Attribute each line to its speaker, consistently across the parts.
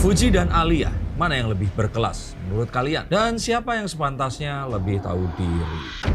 Speaker 1: Fuji dan Alia, mana yang lebih berkelas menurut kalian? Dan siapa yang sepantasnya lebih tahu diri?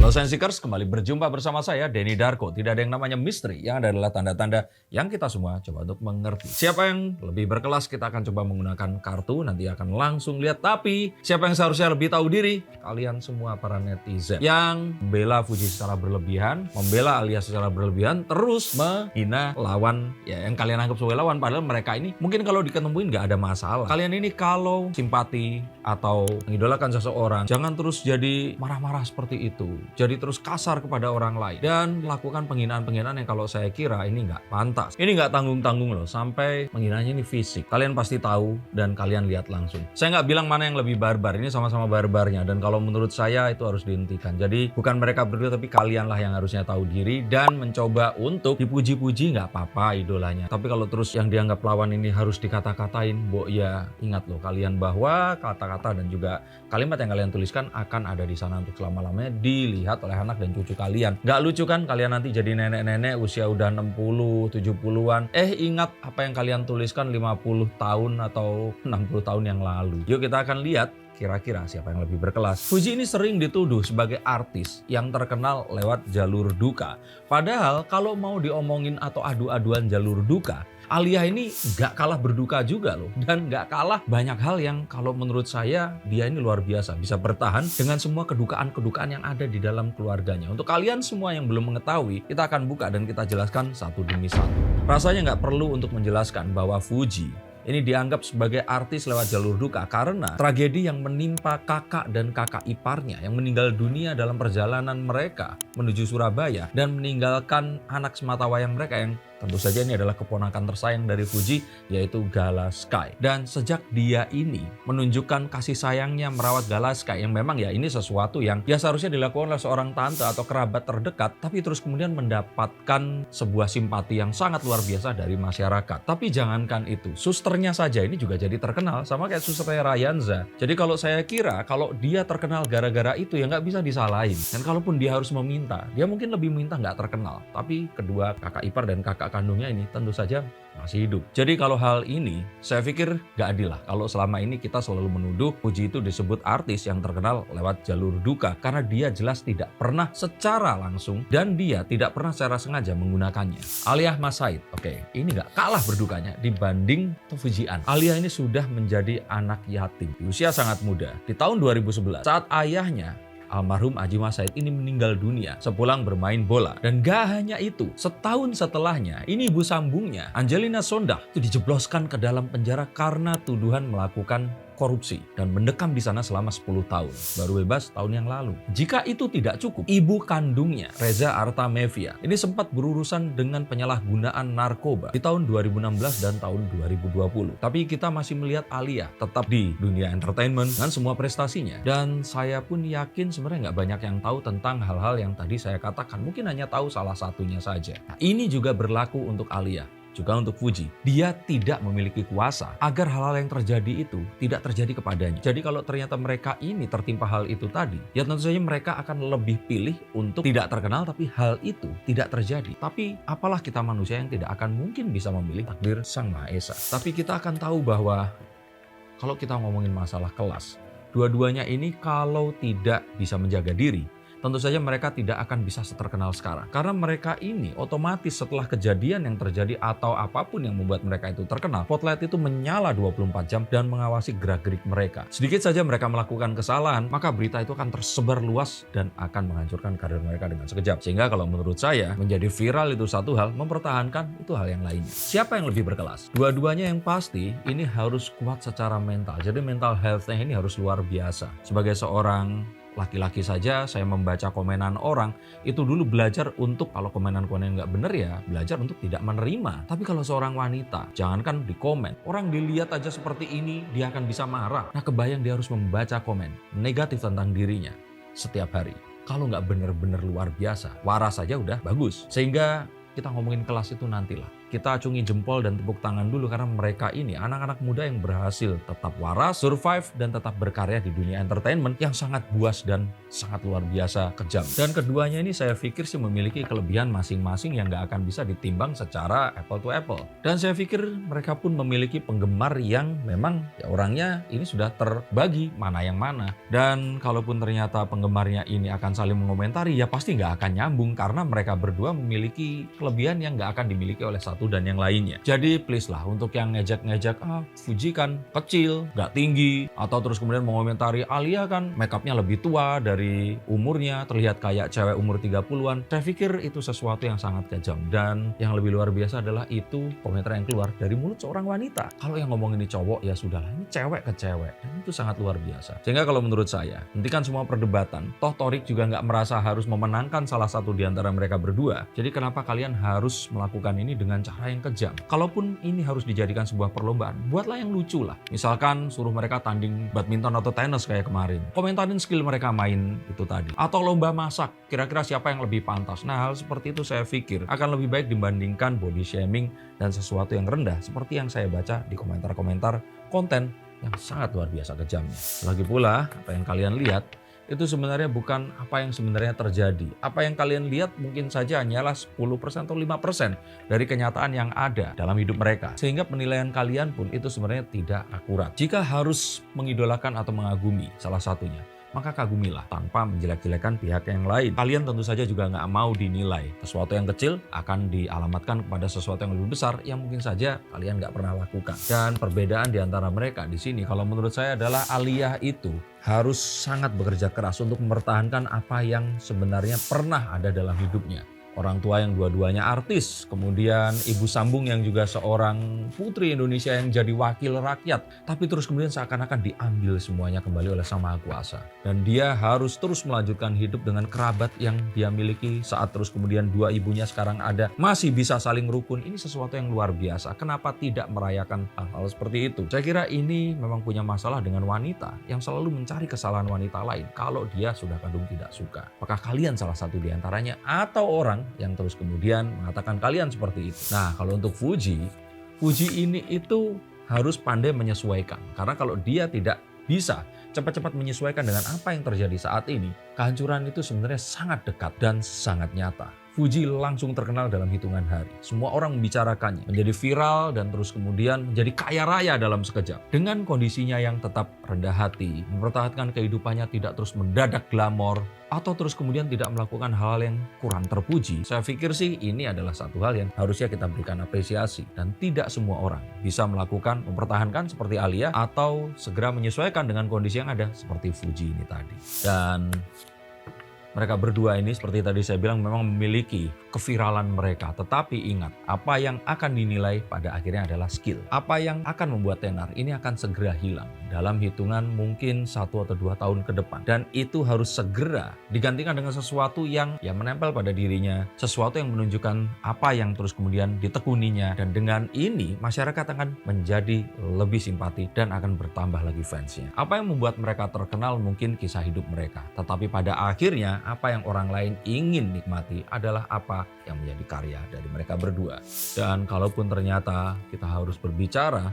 Speaker 1: Halo Sensikers, kembali berjumpa bersama saya, Denny Darko. Tidak ada yang namanya misteri, yang ada adalah tanda-tanda yang kita semua coba untuk mengerti. Siapa yang lebih berkelas, kita akan coba menggunakan kartu, nanti akan langsung lihat. Tapi, siapa yang seharusnya lebih tahu diri? Kalian semua para netizen yang membela Fuji secara berlebihan, membela Alia secara berlebihan, terus menghina lawan ya yang kalian anggap sebagai lawan. Padahal mereka ini mungkin kalau diketemuin nggak ada masalah. Kalian ini kalau simpati atau mengidolakan seseorang, jangan terus jadi marah-marah seperti itu. Jadi terus kasar kepada orang lain dan melakukan penghinaan-penghinaan yang kalau saya kira ini nggak pantas. Ini nggak tanggung-tanggung loh, sampai penghinanya ini fisik. Kalian pasti tahu dan kalian lihat langsung. Saya nggak bilang mana yang lebih barbar, ini sama-sama barbarnya. Dan kalau menurut saya itu harus dihentikan. Jadi bukan mereka berdua tapi kalianlah yang harusnya tahu diri dan mencoba untuk dipuji-puji nggak apa-apa idolanya. Tapi kalau terus yang dianggap lawan ini harus dikata-katain, ya ingat loh kalian bahwa kata-kata dan juga kalimat yang kalian tuliskan akan ada di sana untuk selama-lamanya dilihat oleh anak dan cucu kalian. Gak lucu kan kalian nanti jadi nenek-nenek usia udah 60, 70-an. Ingat apa yang kalian tuliskan 50 tahun atau 60 tahun yang lalu. Yuk kita akan lihat kira-kira siapa yang lebih berkelas. Fuji ini sering dituduh sebagai artis yang terkenal lewat jalur duka. Padahal kalau mau diomongin atau adu-aduan jalur duka, Alia ini gak kalah berduka juga loh. Dan gak kalah banyak hal yang kalau menurut saya dia ini luar biasa. Bisa bertahan dengan semua kedukaan-kedukaan yang ada di dalam keluarganya. Untuk kalian semua yang belum mengetahui, kita akan buka dan kita jelaskan satu demi satu. Rasanya gak perlu untuk menjelaskan bahwa Fuji ini dianggap sebagai artis lewat jalur duka karena tragedi yang menimpa kakak dan kakak iparnya yang meninggal dunia dalam perjalanan mereka menuju Surabaya dan meninggalkan anak sematawayang mereka yang tentu saja ini adalah keponakan tersayang dari Fuji, yaitu Gala Sky. Dan sejak dia ini menunjukkan kasih sayangnya merawat Gala Sky, yang memang ya ini sesuatu yang ya seharusnya dilakukan oleh seorang tante atau kerabat terdekat, tapi terus kemudian mendapatkan sebuah simpati yang sangat luar biasa dari masyarakat. Tapi jangankan itu, susternya saja ini juga jadi terkenal, sama kayak susternya Rayanza. Jadi kalau saya kira, kalau dia terkenal gara-gara itu ya nggak bisa disalahin. Dan kalaupun dia harus meminta, dia mungkin lebih minta nggak terkenal. Tapi kedua kakak ipar dan kakak kandungnya ini tentu saja masih hidup. Jadi kalau hal ini saya pikir gak adil lah kalau selama ini kita selalu menuduh Fuji itu disebut artis yang terkenal lewat jalur duka karena dia jelas tidak pernah secara langsung dan dia tidak pernah secara sengaja menggunakannya. Alia Mas Said, ini gak kalah berdukanya dibanding Fujian. Alia ini sudah menjadi anak yatim di usia sangat muda. Di tahun 2011 saat ayahnya almarhum Haji Mas Said ini meninggal dunia sepulang bermain bola. Dan gak hanya itu, setahun setelahnya ini ibu sambungnya Angelina Sondakh itu dijebloskan ke dalam penjara karena tuduhan melakukan korupsi dan mendekam di sana selama 10 tahun. Baru bebas tahun yang lalu. Jika itu tidak cukup, ibu kandungnya Reza Artamevia ini sempat berurusan dengan penyalahgunaan narkoba di tahun 2016 dan tahun 2020. Tapi kita masih melihat Alia tetap di dunia entertainment dengan semua prestasinya. Dan saya pun yakin sebenarnya nggak banyak yang tahu tentang hal-hal yang tadi saya katakan. Mungkin hanya tahu salah satunya saja. Nah, ini juga berlaku untuk Alia. Juga untuk Fuji, dia tidak memiliki kuasa agar hal-hal yang terjadi itu tidak terjadi kepadanya. Jadi kalau ternyata mereka ini tertimpa hal itu tadi, ya tentu saja mereka akan lebih pilih untuk tidak terkenal tapi hal itu tidak terjadi. Tapi apalah kita manusia yang tidak akan mungkin bisa memilih takdir Sang Maha Esa. Tapi kita akan tahu bahwa kalau kita ngomongin masalah kelas, dua-duanya ini kalau tidak bisa menjaga diri, tentu saja mereka tidak akan bisa seterkenal sekarang. Karena mereka ini otomatis setelah kejadian yang terjadi atau apapun yang membuat mereka itu terkenal, spotlight itu menyala 24 jam dan mengawasi gerak-gerik mereka. Sedikit saja mereka melakukan kesalahan, maka berita itu akan tersebar luas dan akan menghancurkan karir mereka dengan sekejap. Sehingga kalau menurut saya, menjadi viral itu satu hal, mempertahankan itu hal yang lainnya. Siapa yang lebih berkelas? Dua-duanya yang pasti, ini harus kuat secara mental. Jadi mental health-nya ini harus luar biasa. Sebagai seorang laki-laki saja, saya membaca komenan orang, itu dulu belajar untuk, kalau komenan-komenan nggak bener ya, belajar untuk tidak menerima. Tapi kalau seorang wanita, jangankan di komen, orang dilihat aja seperti ini, dia akan bisa marah. Nah kebayang dia harus membaca komen negatif tentang dirinya setiap hari. Kalau nggak bener-bener luar biasa, waras saja udah bagus. Sehingga kita ngomongin kelas itu nantilah. kita acungi jempol dan tepuk tangan dulu karena mereka ini anak-anak muda yang berhasil tetap waras, survive, dan tetap berkarya di dunia entertainment yang sangat buas dan sangat luar biasa kejam. Dan keduanya ini saya pikir sih memiliki kelebihan masing-masing yang nggak akan bisa ditimbang secara apple to apple. Dan saya pikir mereka pun memiliki penggemar yang memang ya orangnya ini sudah terbagi mana yang mana. Dan kalaupun ternyata penggemarnya ini akan saling mengomentari, ya pasti nggak akan nyambung karena mereka berdua memiliki kelebihan yang nggak akan dimiliki oleh satu dan yang lainnya. Jadi please lah untuk yang ngejek-ngejek, Fuji kan kecil, nggak tinggi, atau terus kemudian mengomentari Alia kan makeupnya lebih tua dari umurnya, terlihat kayak cewek umur 30-an. Saya pikir itu sesuatu yang sangat kejam. Dan yang lebih luar biasa adalah itu komentar yang keluar dari mulut seorang wanita. Kalau yang ngomong ini cowok, ya sudahlah, ini cewek ke cewek. Dan itu sangat luar biasa. Sehingga kalau menurut saya, hentikan semua perdebatan. Toh Torik juga nggak merasa harus memenangkan salah satu di antara mereka berdua. Jadi kenapa kalian harus melakukan ini dengan cara yang kejam? Kalaupun ini harus dijadikan sebuah perlombaan, buatlah yang lucu lah. Misalkan suruh mereka tanding badminton atau tenis kayak kemarin. Komentarin skill mereka main itu tadi. Atau lomba masak, kira-kira siapa yang lebih pantas. Nah, hal seperti itu saya pikir akan lebih baik dibandingkan body shaming dan sesuatu yang rendah seperti yang saya baca di komentar-komentar konten yang sangat luar biasa kejamnya. Lagi pula, apa yang kalian lihat itu sebenarnya bukan apa yang sebenarnya terjadi. Apa yang kalian lihat mungkin saja hanyalah 10% atau 5% dari kenyataan yang ada dalam hidup mereka. Sehingga penilaian kalian pun itu sebenarnya tidak akurat. Jika harus mengidolakan atau mengagumi salah satunya, maka kagumilah tanpa menjelek-jelekan pihak yang lain. Kalian tentu saja juga nggak mau dinilai. Sesuatu yang kecil akan dialamatkan kepada sesuatu yang lebih besar yang mungkin saja kalian nggak pernah lakukan. Dan perbedaan di antara mereka di sini kalau menurut saya adalah Alia itu harus sangat bekerja keras untuk mempertahankan apa yang sebenarnya pernah ada dalam hidupnya. Orang tua yang dua-duanya artis, kemudian ibu sambung yang juga seorang putri Indonesia yang jadi wakil rakyat, tapi terus kemudian seakan-akan diambil semuanya kembali oleh Sang Maha Kuasa. Dan dia harus terus melanjutkan hidup dengan kerabat yang dia miliki saat terus kemudian dua ibunya sekarang ada, masih bisa saling rukun. Ini sesuatu yang luar biasa. Kenapa tidak merayakan hal-hal seperti itu? Saya kira ini memang punya masalah dengan wanita yang selalu mencari kesalahan wanita lain kalau dia sudah kadung tidak suka. Apakah kalian salah satu di antaranya atau orang yang terus kemudian mengatakan kalian seperti itu? Nah, kalau untuk Fuji ini itu harus pandai menyesuaikan. Karena kalau dia tidak bisa cepat-cepat menyesuaikan dengan apa yang terjadi saat ini, kehancuran itu sebenarnya sangat dekat dan sangat nyata. Fuji langsung terkenal dalam hitungan hari. Semua orang membicarakannya, menjadi viral dan terus kemudian menjadi kaya raya dalam sekejap. Dengan kondisinya yang tetap rendah hati, mempertahankan kehidupannya tidak terus mendadak glamor, atau terus kemudian tidak melakukan hal yang kurang terpuji. Saya pikir sih ini adalah satu hal yang harusnya kita berikan apresiasi. Dan tidak semua orang bisa melakukan, mempertahankan seperti Alia, atau segera menyesuaikan dengan kondisi yang ada seperti Fuji ini tadi. Dan mereka berdua ini seperti tadi saya bilang memang memiliki keviralan mereka. Tetapi ingat, apa yang akan dinilai pada akhirnya adalah skill. Apa yang akan membuat tenar ini akan segera hilang dalam hitungan mungkin 1 atau 2 tahun ke depan. Dan itu harus segera digantikan dengan sesuatu yang menempel pada dirinya. Sesuatu yang menunjukkan apa yang terus kemudian ditekuninya. Dan dengan ini masyarakat akan menjadi lebih simpati dan akan bertambah lagi fansnya. Apa yang membuat mereka terkenal mungkin kisah hidup mereka. Tetapi pada akhirnya apa yang orang lain ingin nikmati adalah apa yang menjadi karya dari mereka berdua. Dan kalaupun ternyata kita harus berbicara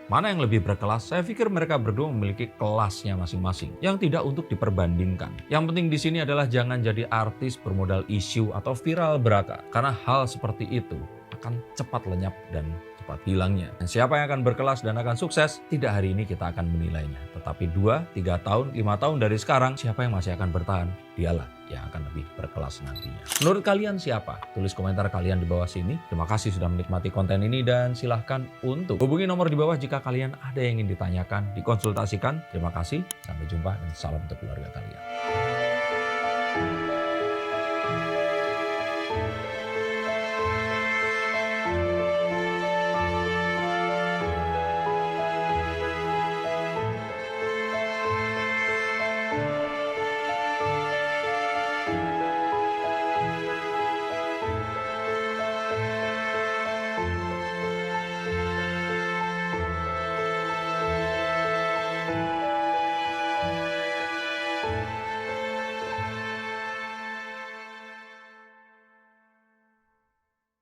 Speaker 1: mana yang lebih berkelas, saya pikir mereka berdua memiliki kelasnya masing-masing yang tidak untuk diperbandingkan. Yang penting di sini adalah jangan jadi artis bermodal isu atau viral belaka, karena hal seperti itu akan cepat lenyap dan cepat hilangnya. Dan siapa yang akan berkelas dan akan sukses, tidak hari ini kita akan menilainya. Tetapi 2, 3 tahun, 5 tahun dari sekarang, siapa yang masih akan bertahan, dialah yang akan lebih berkelas nantinya. Menurut kalian siapa? Tulis komentar kalian di bawah sini. Terima kasih sudah menikmati konten ini dan silahkan untuk hubungi nomor di bawah jika kalian ada yang ingin ditanyakan, dikonsultasikan. Terima kasih, sampai jumpa dan salam untuk keluarga kalian.